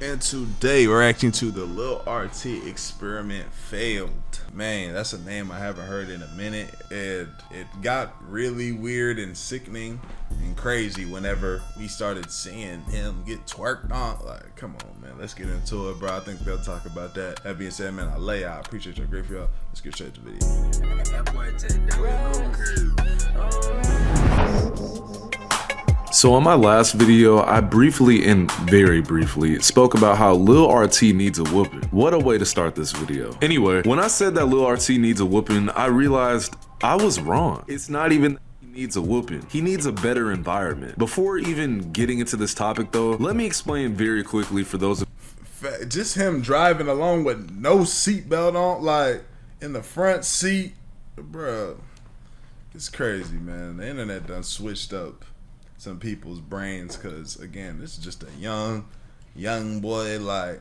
And today we're reacting to the LIL RT Experiment Failed. Man, that's a name I haven't heard in a minute. It got really weird and sickening and crazy whenever we started seeing him get twerked on. Like, come on, man, let's get into it, bro. I think they'll talk about that. That being said, man, I appreciate your great for y'all. Let's get straight to the video. So on my last video, I briefly and very briefly spoke about how LIL RT needs a whooping. What a way to start this video. Anyway, when I said that LIL RT needs a whooping, I realized I was wrong. It's not even that he needs a whooping. He needs a better environment. Before even getting into this topic though, let me explain very quickly for those of just him driving along with no seatbelt on, like in the front seat, bro. It's crazy, man. The internet done switched up some people's brains, because again, this is just a young boy, like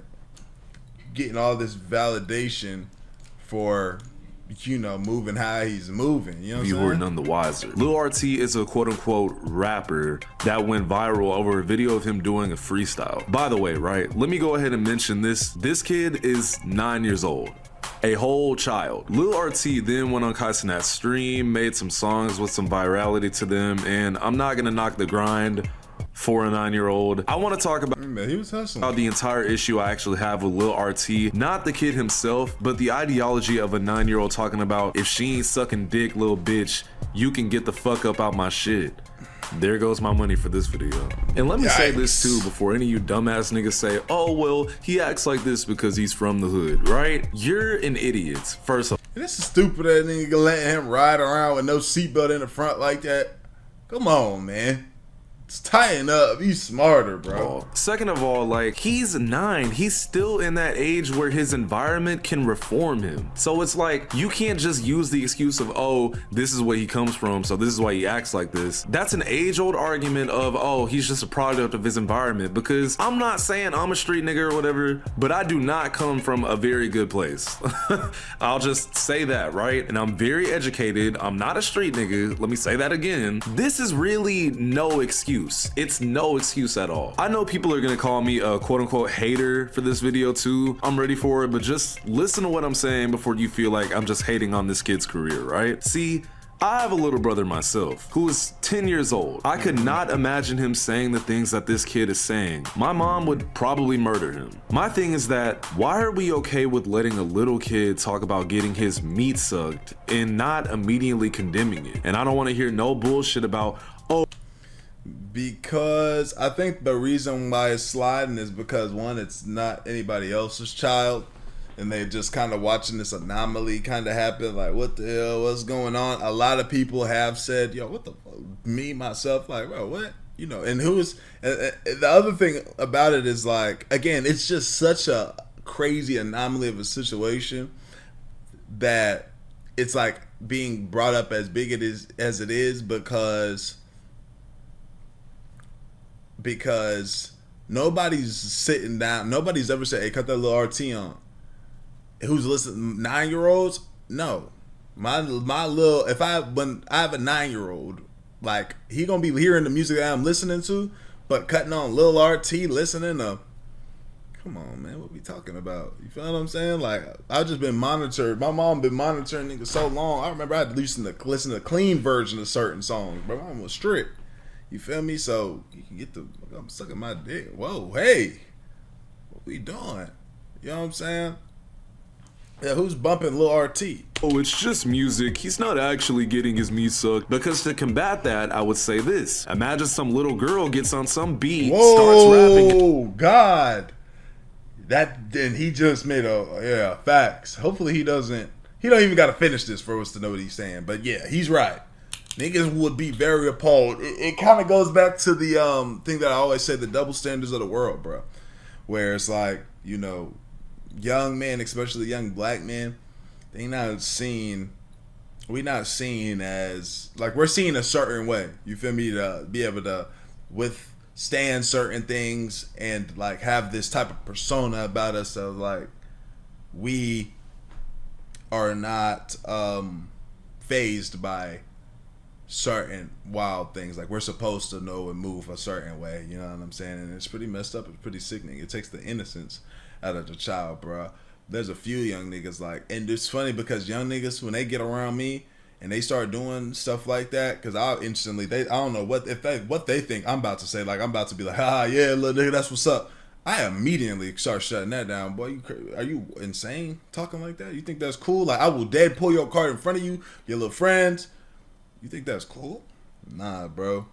getting all this validation for, you know, moving how he's moving. You know what I'm saying? You were none the wiser. LIL RT is a quote-unquote rapper that went viral over a video of him doing a freestyle. By the way, right, let me go ahead and mention this. This kid is 9 years old. A whole child. LIL RT then went on Kaisenat's stream, made some songs with some virality to them, and I'm not gonna knock the grind for a 9-year-old. I want to talk about he was hustling. The entire issue I actually have with LIL RT, not the kid himself, but the ideology of a 9-year-old talking about, if she ain't sucking dick, little bitch, you can get the fuck up out my shit. There goes my money for this video. And let me say this too before any of you dumbass niggas say, oh well, he acts like this because he's from the hood, right? You're an idiot, first of all. This is stupid that nigga letting him ride around with no seatbelt in the front like that. Come on, man. It's tighten up. Be smarter, bro. Second of all, like, he's 9. He's still in that age where his environment can reform him. So it's like, you can't just use the excuse of, oh, this is where he comes from, so this is why he acts like this. That's an age-old argument of, oh, he's just a product of his environment. Because I'm not saying I'm a street nigga or whatever, but I do not come from a very good place. I'll just say that, right? And I'm very educated. I'm not a street nigga. Let me say that again. This is really no excuse. It's no excuse at all. I know people are gonna call me a quote-unquote hater for this video too. I'm ready for it, but just listen to what I'm saying before you feel like I'm just hating on this kid's career, right? See, I have a little brother myself who is 10 years old. I could not imagine him saying the things that this kid is saying. My mom would probably murder him. My thing is that, why are we okay with letting a little kid talk about getting his meat sucked and not immediately condemning it? And I don't want to hear no bullshit about, oh, because I think the reason why it's sliding is because, one, it's not anybody else's child, and they just kind of watching this anomaly kind of happen, like, what the hell, what's going on? A lot of people have said, yo, what the fuck? Me, myself, like, bro, what? You know, and the other thing about it is, like, again, it's just such a crazy anomaly of a situation that it's like being brought up as big as it is because nobody's sitting down. Nobody's ever said, hey, cut that LIL RT on. Who's listening? 9-year-olds? No. My little, when I have a 9-year-old, like, he gonna be hearing the music that I'm listening to, but cutting on LIL RT, listening to, come on, man, what we talking about? You feel what I'm saying? Like, I've just been monitored. My mom been monitoring niggas so long. I remember I had to listen to the clean version of certain songs, bro. I'm almost strict. You feel me? So you can get I'm sucking my dick. Whoa, hey, what we doing? You know what I'm saying? Yeah, who's bumping Lil RT? Oh, it's just music. He's not actually getting his meat sucked. Because to combat that, I would say this. Imagine some little girl gets on some beat, starts rapping. Oh, God. Then he just made facts. Hopefully he don't even got to finish this for us to know what he's saying. But yeah, he's right. Niggas would be very appalled. It kind of goes back to the thing that I always say, the double standards of the world, bro. Where it's like, you know, young men, especially young black men, we're not seen as, like, we're seen a certain way. You feel me? To be able to withstand certain things and, like, have this type of persona about us of, like, we are not phased by certain wild things. Like, we're supposed to know and move a certain way, you know what I'm saying? And it's pretty messed up. It's pretty sickening. It takes the innocence out of the child, bro. There's a few young niggas like, and it's funny because young niggas, when they get around me and they start doing stuff like that, because I'll instantly, I don't know what they think I'm about to say. Like, I'm about to be like, yeah, little nigga, that's what's up. I immediately start shutting that down. Boy, are you insane talking like that? You think that's cool? Like, I will dead pull your card in front of you, your little friends. You think that's cool? Nah, bro.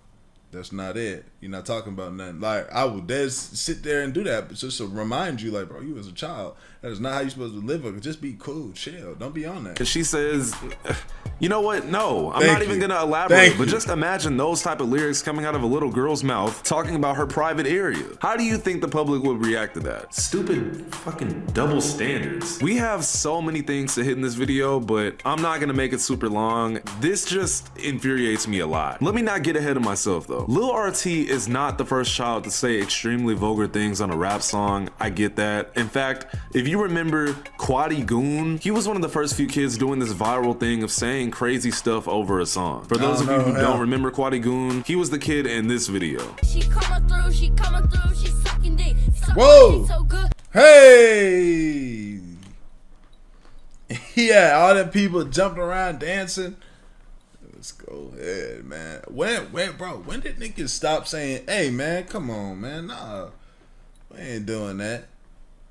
That's not it. You're not talking about nothing. Like, I would dead sit there and do that, but just to remind you, like, bro, you was a child. That is not how you're supposed to live. Just be cool, chill. Don't be on that. Cause she says, you know what? No, I'm not even gonna elaborate. But just imagine those type of lyrics coming out of a little girl's mouth talking about her private area. How do you think the public would react to that? Stupid fucking double standards. We have so many things to hit in this video, but I'm not gonna make it super long. This just infuriates me a lot. Let me not get ahead of myself though. LIL RT is not the first child to say extremely vulgar things on a rap song. I get that. In fact, if you remember Quaddy Goon, he was one of the first few kids doing this viral thing of saying crazy stuff over a song. For those of you who don't remember Quaddy Goon, he was the kid in this video. She coming through, she sucking dick. Whoa! So good. Hey! Yeah, all them people jumping around dancing. Let's go ahead, man. When did niggas stop saying, hey, man, come on, man? Nah, we ain't doing that.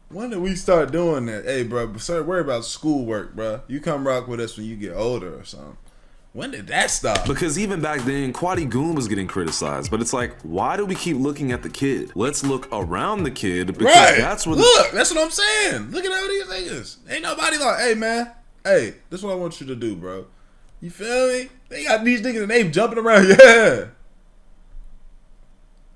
When did we start doing that? Hey, bro, sorry, worry about schoolwork, bro. You come rock with us when you get older or something. When did that stop? Because even back then, Quaddy Goon was getting criticized, but it's like, why do we keep looking at the kid? Let's look around the kid, because that's where that's what I'm saying. Look at all these niggas. Ain't nobody like, hey, man, hey, this is what I want you to do, bro. You feel me? They got these niggas and they jumping around. Yeah.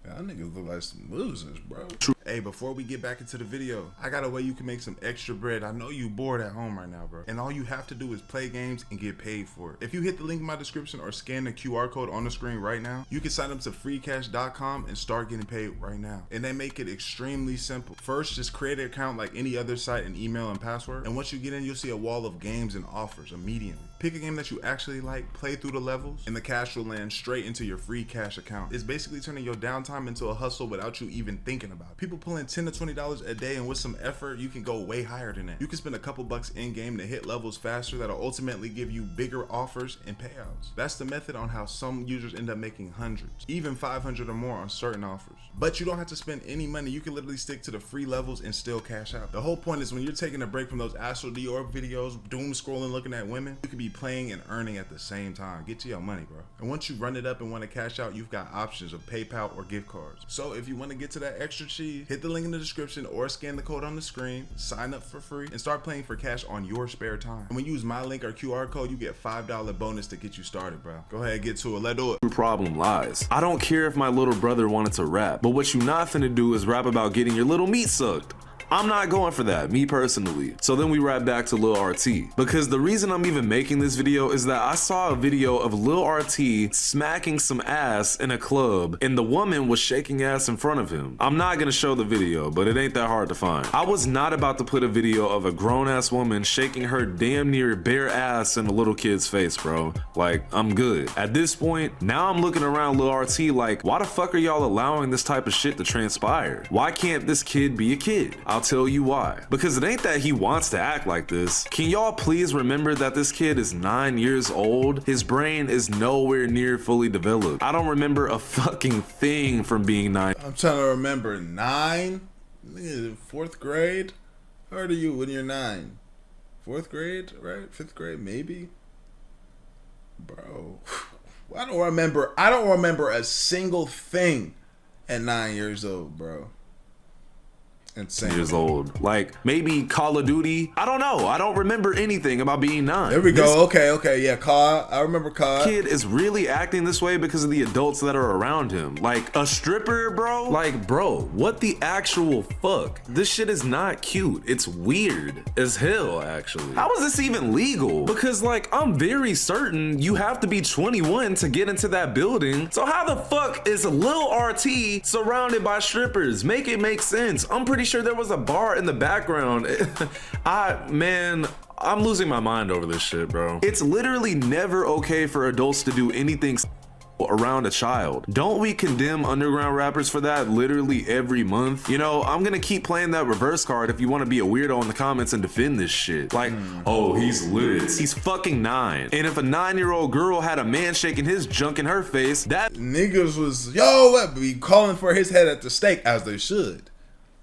Y'all niggas look like some losers, bro. Hey, before we get back into the video, I got a way you can make some extra bread. I know you bored at home right now, bro. And all you have to do is play games and get paid for it. If you hit the link in my description or scan the QR code on the screen right now, you can sign up to freecash.com and start getting paid right now. And they make it extremely simple. First, just create an account like any other site and email and password. And once you get in, you'll see a wall of games and offers immediately. Pick a game that you actually like, play through the levels, and the cash will land straight into your free cash account. It's basically turning your downtime into a hustle without you even thinking about it. People pulling $10 to $20 a day, and with some effort, you can go way higher than that. You can spend a couple bucks in game to hit levels faster that'll ultimately give you bigger offers and payouts. That's the method on how some users end up making hundreds, even 500 or more on certain offers. But you don't have to spend any money. You can literally stick to the free levels and still cash out. The whole point is when you're taking a break from those Astral Dior videos, doom scrolling, looking at women, you can be playing and earning at the same time. Get to your money, bro. And once you run it up and want to cash out, you've got options of PayPal or gift cards. So if you want to get to that extra cheese, hit the link in the description or scan the code on the screen, sign up for free, and start playing for cash on your spare time. And when you use my link or QR code, you get $5 bonus to get you started, bro. Go ahead, get to it. Let's do it. True problem lies. I don't care if my little brother wanted to rap, but what you not finna do is rap about getting your little meat sucked. I'm not going for that, me personally. So then we right back to LIL RT. Because the reason I'm even making this video is that I saw a video of LIL RT smacking some ass in a club and the woman was shaking ass in front of him. I'm not gonna show the video, but it ain't that hard to find. I was not about to put a video of a grown ass woman shaking her damn near bare ass in a little kid's face, bro. Like, I'm good. At this point, now I'm looking around LIL RT like, why the fuck are y'all allowing this type of shit to transpire? Why can't this kid be a kid? I'll tell you why. Because it ain't that he wants to act like this. Can y'all please remember that this kid is 9 years old? His brain is nowhere near fully developed. I don't remember a fucking thing from being 9. I'm trying to remember 9? Fourth grade? How old are you when you're 9? Fourth grade, right? Fifth grade, maybe? Bro, I don't remember a single thing at 9 years old, bro. Insane. Years old. Like, maybe Call of Duty. I don't know. I don't remember anything about being 9. There we go. Okay. Yeah, COD. I remember COD. Kid is really acting this way because of the adults that are around him. Like, a stripper, bro? Like, bro, what the actual fuck? This shit is not cute. It's weird as hell, actually. How is this even legal? Because, like, I'm very certain you have to be 21 to get into that building. So how the fuck is LIL RT surrounded by strippers? Make it make sense. I'm pretty sure there was a bar in the background. I'm losing my mind over this shit, bro. It's literally never okay for adults to do anything around a child. Don't we condemn underground rappers for that literally every month? You know, I'm gonna keep playing that reverse card if you want to be a weirdo in the comments and defend this shit. Like, oh, he's lit. He's fucking 9. And if a 9-year-old girl had a man shaking his junk in her face, that niggas was, yo, what, be calling for his head at the stake, as they should.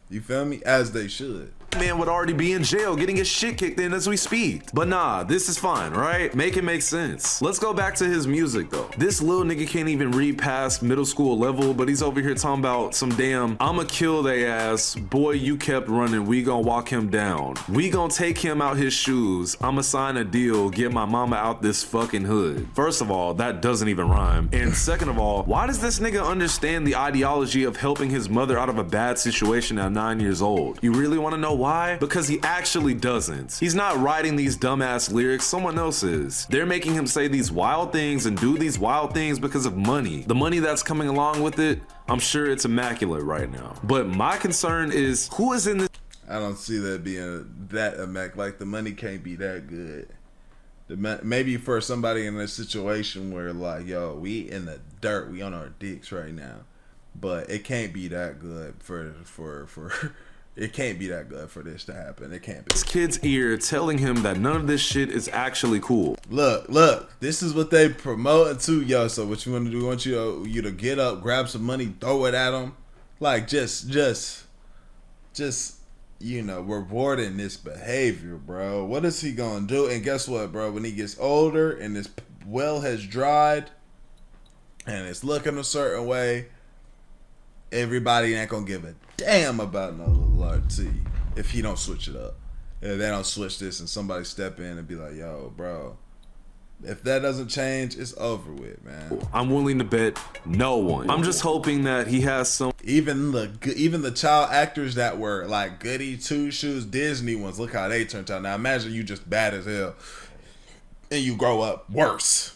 You feel me? As they should. Man would already be in jail getting his shit kicked in as we speak. But nah, this is fine, right? Make it make sense. Let's go back to his music though. This little nigga can't even read past middle school level, but he's over here talking about some damn I'ma kill they ass, boy you kept running, we gon' walk him down, we gon' take him out his shoes, I'ma sign a deal, get my mama out this fucking hood. First of all, that doesn't even rhyme. And second of all, why does this nigga understand the ideology of helping his mother out of a bad situation at 9 years old? You really want to know why? Because he actually doesn't. He's not writing these dumbass lyrics, someone else is. They're making him say these wild things and do these wild things because of money. The money that's coming along with it, I'm sure it's immaculate right now. But my concern is, who is in this? I don't see that being that immaculate. Like, the money can't be that good. Maybe for somebody in a situation where, like, yo, we in the dirt, we on our dicks right now. But it can't be that good for it can't be that good for this to happen. It can't be. This kid's ear telling him that none of this shit is actually cool. Look, this is what they promoting to, yo. So what you want to do? I want you to get up, grab some money, throw it at them, like just you know, rewarding this behavior, bro. What is he gonna do? And guess what, bro? When he gets older and this well has dried and it's looking a certain way, everybody ain't gonna give a damn about no LIL RT if he don't switch it up. If they don't switch this and somebody step in and be like, yo, bro, if that doesn't change, it's over with, man. I'm willing to bet no one. I'm just hoping that he has some. Even the child actors that were like goody two shoes Disney ones, look how they turned out. Now imagine you just bad as hell and you grow up worse.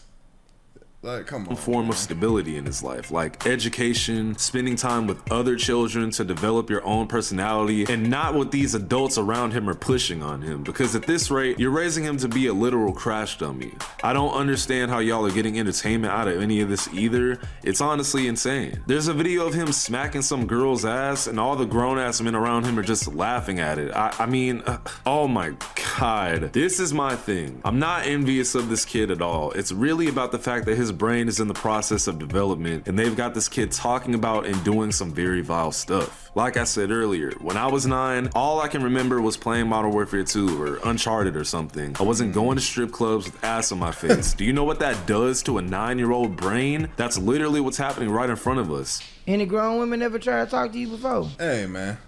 Like, come on, form man. of stability in his life, like education, spending time with other children to develop your own personality, and not what these adults around him are pushing on him. Because at this rate, you're raising him to be a literal crash dummy. I don't understand how y'all are getting entertainment out of any of this either. It's honestly insane. There's a video of him smacking some girl's ass, and all the grown-ass men around him are just laughing at it. I mean, oh my god. This is my thing. I'm not envious of this kid at all. It's really about the fact that his brain is in the process of development, and they've got this kid talking about and doing some very vile stuff. Like I said earlier, when I was 9, all I can remember was playing Modern Warfare 2 or Uncharted or something. I wasn't going to strip clubs with ass on my face. Do you know what that does to a 9-year-old brain? That's literally what's happening right in front of us. Any grown women ever tried to talk to you before? Hey, man.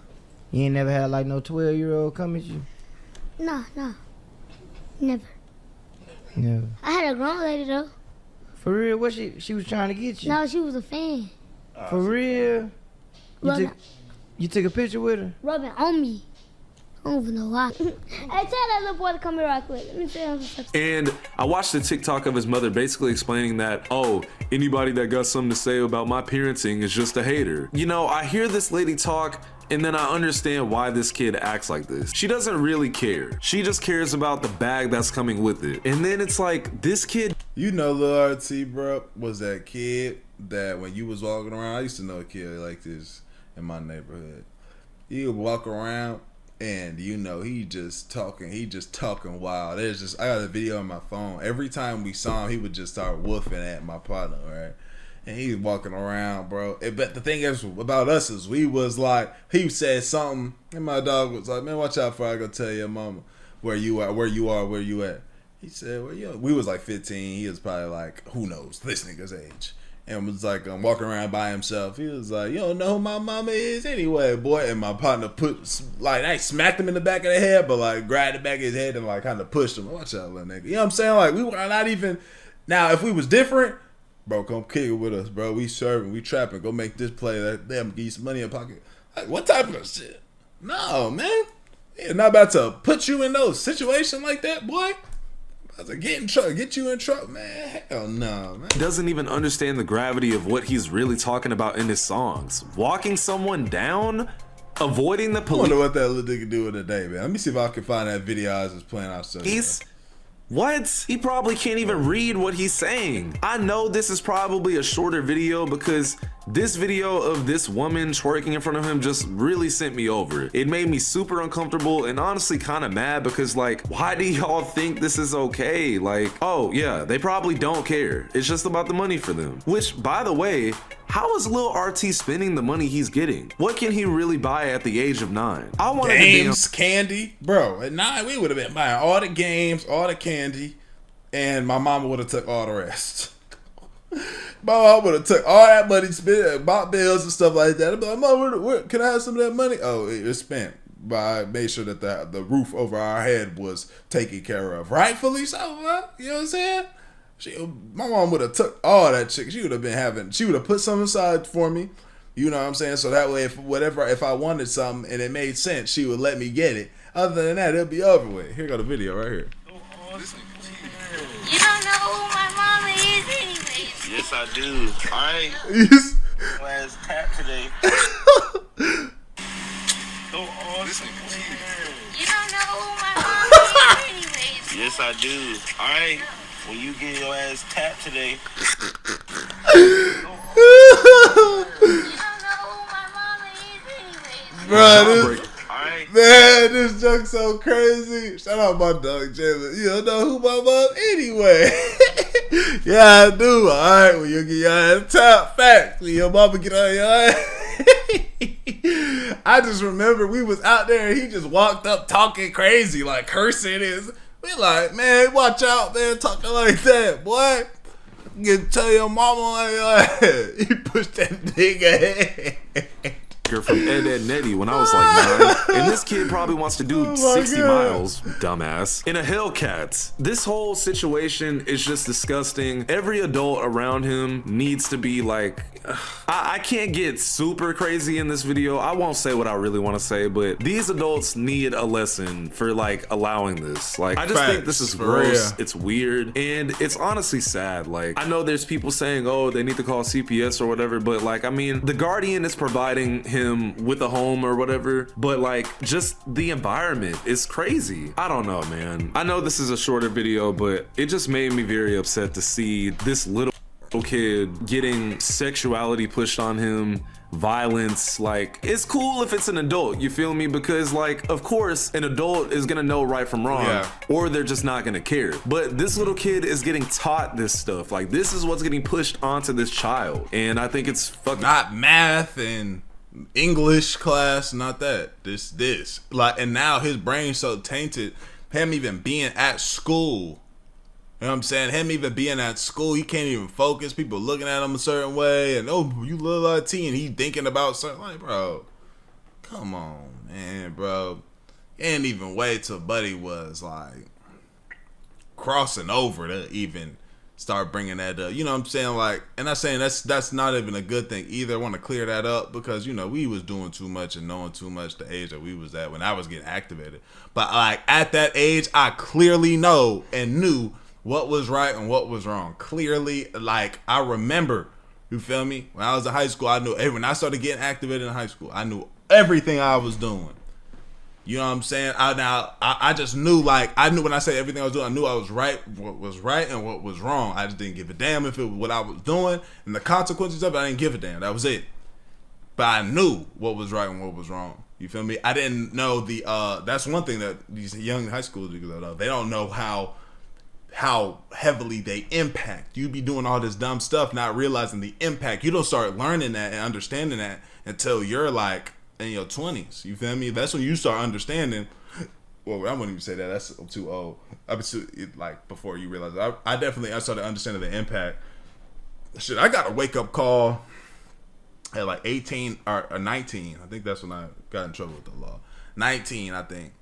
You ain't never had like no 12-year-old come at you? No, never. No. I had a grown lady though. For real? What she was trying to get you? No, she was a fan. For real? Rubbing You took a picture with her? on me. I don't even know why. Hey, tell that little boy to come here right quick. Let me tell him something. And I watched the TikTok of his mother basically explaining that, oh, anybody that got something to say about my parenting is just a hater. You know, I hear this lady talk, and then I understand why this kid acts like this. She doesn't really care. She just cares about the bag that's coming with it. And then it's like, this kid. You know LIL RT, bro, was that kid that when you was walking around, I used to know a kid like this in my neighborhood. He would walk around and you know he just talking wild. I got a video on my phone. Every time we saw him, he would just start woofing at my partner, right? And he's walking around, bro. But the thing is about us is we was like, he said something, and my dog was like, man, watch out before I go tell your mama where you at, where you at. He said, well, yo, we was like 15. He was probably like, who knows, this nigga's age. And was like walking around by himself. He was like, you don't know who my mama is anyway, boy. And my partner I smacked him in the back of the head, but like grabbed the back of his head and like kind of pushed him. Watch out, little nigga. You know what I'm saying? Like, we were not even, now if we was different, bro, come kick it with us, bro. We serving, we trapping. Go make this play. Damn, give you some money in pocket. Like, what type of shit? No, man. He's not about to put you in those situations like that, boy. About to get you in trouble, man. Hell no, man. Doesn't even understand the gravity of what he's really talking about in his songs. Walking someone down? avoiding the I police. wonder what that little nigga doing today, man. Let me see if I can find that video I was just playing outside. What? He probably can't even read what he's saying. I know this is probably a shorter video because this video of this woman twerking in front of him just really sent me over it. It made me super uncomfortable and honestly kind of mad because like, why do y'all think this is okay? Like, oh yeah, they probably don't care. It's just about the money for them. Which, by the way, how is Lil RT spending the money he's getting? What can he really buy at the age of 9? I wanted games, candy, bro. At 9, we would have been buying all the games, all the candy, and my mama would have took all the rest. My mom would have took all that money, spent, bought bills and stuff like that. I'd be like, Mom, where, can I have some of that money? Oh, it was spent. But I made sure that the roof over our head was taken care of. Rightfully so, huh? You know what I'm saying? My mom would have took all that shit. She would have put some aside for me. You know what I'm saying? So that way, if I wanted something and it made sense, she would let me get it. Other than that, it'll be over with. Here go the video right here. You don't know who my mama is anyways. Yes, I do. Alright. Yes. Last tap today. You don't know who my mama is anyways. Yes, I do. Alright. When you get your ass tapped today. You don't know who my mama is anyways. Bro, Alright. man, this joke's so crazy. Shout out my dog, Jalen. You don't know who my mom anyway. Yeah, I do. Alright, when you get your ass tapped, facts. When your mama get on your ass. I just remember we was out there and he just walked up talking crazy, like cursing his. We like, man, watch out, man, talking like that, boy. You can tell your mama like, he pushed that nigga from Ed, Ed, Netty when I was like 9, and this kid probably wants to do 60 miles, dumbass, in a Hellcat. This whole situation is just disgusting. Every adult around him needs to be like, I can't get super crazy in this video. I won't say what I really want to say, but these adults need a lesson for like allowing this. Like, I just think this is gross. It's weird, and it's honestly sad. Like, I know there's people saying, oh, they need to call CPS or whatever, but like, I mean, the Guardian is providing him with a home or whatever, but like, just the environment is crazy. I don't know, man. I know this is a shorter video, but it just made me very upset to see this little kid getting sexuality pushed on him, violence. Like, it's cool if it's an adult, you feel me? Because like, of course an adult is gonna know right from wrong, or they're just not gonna care. But this little kid is getting taught this stuff. Like, this is what's getting pushed onto this child, and I think it's fucking not math and English class, not that. This. Like, and now his brain's so tainted, him even being at school. You know what I'm saying? Him even being at school, he can't even focus. People looking at him a certain way, and oh, you Lil RT, and he thinking about something. Like, bro, come on, man, bro. You ain't even wait till Buddy was like crossing over to even start bringing that up. You know what I'm saying? Like, and I'm saying that's not even a good thing either. I want to clear that up because, you know, we was doing too much and knowing too much the age that we was at when I was getting activated. But like, at that age, I clearly know and knew what was right and what was wrong. Clearly, like, I remember, you feel me? When I was in high school, I knew, when I started getting activated in high school, I knew everything I was doing. You know what I'm saying? I just knew, like, I knew when I say everything I was doing, I knew I was right, what was right and what was wrong. I just didn't give a damn if it was what I was doing, and the consequences of it, I didn't give a damn. That was it. But I knew what was right and what was wrong. You feel me? I didn't know that's one thing that these young high school niggas, they don't know how heavily they impact. You be doing all this dumb stuff, not realizing the impact. You don't start learning that and understanding that until you're like in your 20s. You feel me? That's when you start understanding. Well, I wouldn't even say that. That's too old. Like, before you realize it. I started understanding the impact. Shit, I got a wake up call at like 18 or 19. I think that's when I got in trouble with the law. 19, I think.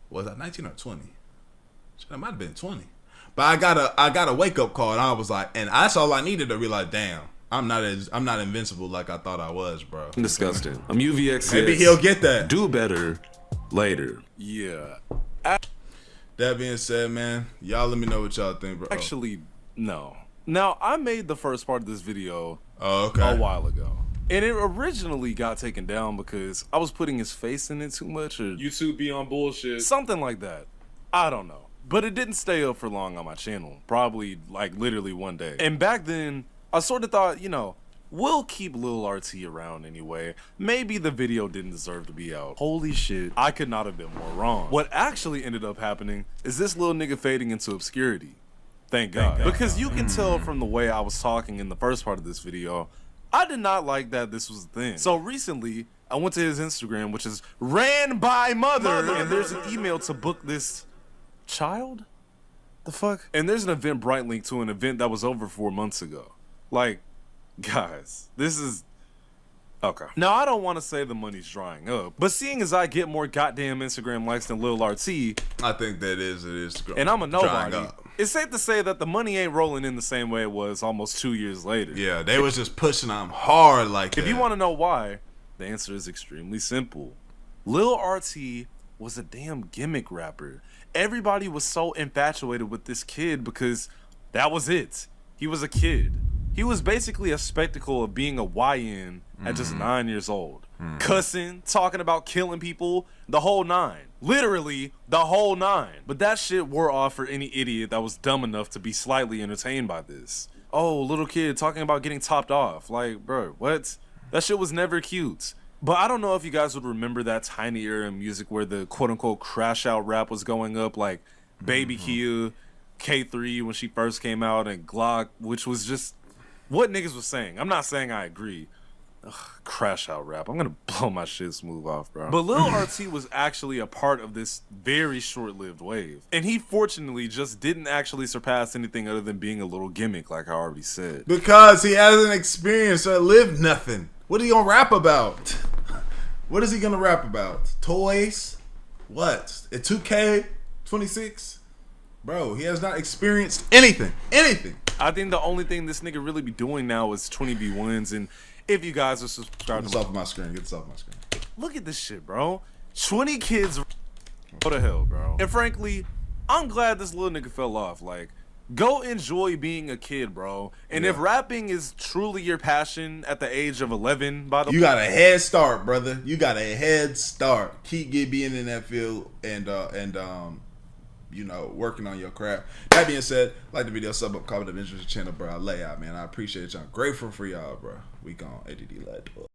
Was that 19 or 20? Shit, that might have been 20. But I got a wake up call, and I was like, and that's all I needed to realize. Damn, I'm not invincible like I thought I was, bro. Disgusting. I'm UVX. Maybe he'll get that. Do better later. Yeah. That being said, man, y'all let me know what y'all think, bro. Actually, no. Now, I made the first part of this video a while ago. And it originally got taken down because I was putting his face in it too much, or YouTube be on bullshit. Something like that. I don't know. But it didn't stay up for long on my channel. Probably like literally one day. And back then, I sort of thought, you know, we'll keep Lil RT around anyway. Maybe the video didn't deserve to be out. Holy shit, I could not have been more wrong. What actually ended up happening is this little nigga fading into obscurity. Thank God. Because you can tell from the way I was talking in the first part of this video, I did not like that this was a thing. So recently, I went to his Instagram, which is ran by mother, and there's an email to book this child? The fuck? And there's an Eventbrite link to an event that was over 4 months ago. Like, guys, this is okay. Now, I don't want to say the money's drying up, but seeing as I get more goddamn Instagram likes than Lil RT, I think that it is. And I'm a nobody. It's safe to say that the money ain't rolling in the same way it was almost 2 years later. Yeah, they was just pushing them hard like that. If you want to know why, the answer is extremely simple. Lil RT was a damn gimmick rapper. Everybody was so infatuated with this kid because that was it. He was a kid. He was basically a spectacle of being a YN at just 9 years old. Cussing, talking about killing people, the whole nine. Literally, the whole nine. But that shit wore off for any idiot that was dumb enough to be slightly entertained by this. Oh, little kid talking about getting topped off. Like, bro, what? That shit was never cute. But I don't know if you guys would remember that tiny era in music where the quote-unquote crash out rap was going up, like Baby Kia, K3 when she first came out, and Glock, which was just what niggas was saying. I'm not saying I agree. Ugh, crash out rap. I'm gonna blow my shit smooth off, bro. But Lil RT was actually a part of this very short-lived wave. And he fortunately just didn't actually surpass anything other than being a little gimmick, like I already said. Because he hasn't experienced or lived nothing. What are you gonna rap about? What is he gonna rap about? Toys? What? At 2K26? Bro, he has not experienced anything. Anything. I think the only thing this nigga really be doing now is 20v1s, and if you guys are subscribed Get this off my screen. Get this off my screen. Look at this shit, bro. 20 kids. What the hell, bro? And frankly, I'm glad this little nigga fell off. Like, go enjoy being a kid, bro. And if rapping is truly your passion at the age of 11, by the way, you got a head start, brother. You got a head start. Keep being in that field and you know, working on your craft. That being said, like the video, sub up, comment, and interest the channel, bro. I lay out, man. I appreciate y'all. Grateful for y'all, bro. We gone. ADD led.